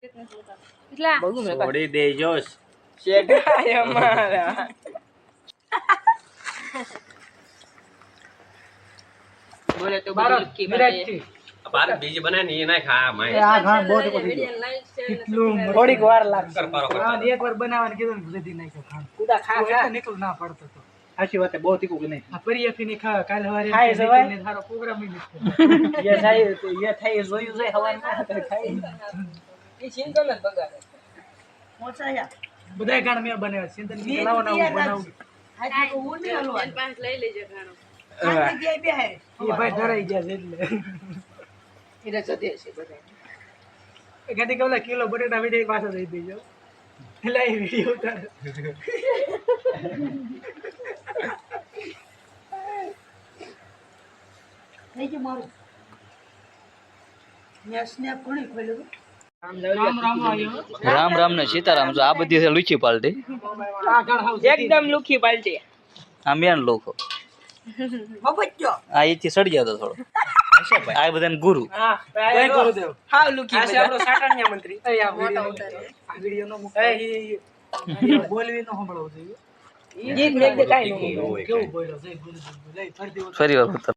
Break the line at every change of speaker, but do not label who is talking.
કેટલા
છોડી દેજો
શેઠાય અમારા બોલે તો લુકી બાકી
બાર બીજી બનાય ને એ ના ખા માય
આ ઘાણ બહુ થોડીક વાર લાગશે
કર પારો કર
એક વાર બનાવવાનું કીધું ને જલ્દી નાખ્યો ખાણ
કુડા ખા ખા
નીકળ ના પડતો તો
આશી વાત બહુ તીખું કે નહીં
આ પરિયાફી ની ખા કાલ હવારે
ખાઈ જવાય?
ને તારો પ્રોગ્રામ ઈ નથી
એ થાય જોયું જાય હવારમાં તો ખાઈ
ઈ સિંગલ જ બગાડે
બધાય ગાણ મેં બનાવ્યા છે ચિંતન ની લાવો ના હું બનાવું
પાંચ લઈ લેજો ઘણો
એ ભાઈ ડરાઈ ગયા છે એટલે
એને જતે છે બધા
એ ગાડી કેવલા કિલો બટેટા વીડે પાછો દઈ દેજો એટલે એ વિડિયો ઉતાર
રામ રામ ને સીતારામ જો આ બધી છે લુચી પાલટી
આ ગાણ હાવ
એકદમ લુખી પાલટી
આ મેન લોકો આ એથી સડી જતો થોડો આ બધાને ગુરુ
હા
જય ગુરુદેવ
હાવ લુખી આ છે આપણો સાટાણિયા મંત્રી
એ આ વિડિયો નો મૂક બોલવી નો સંભળાવું જોઈએ
ગીત મેં કાઈ નો
કેવું બોલ્યો જય ગુરુદેવ જય ફરતી
ફરી વાર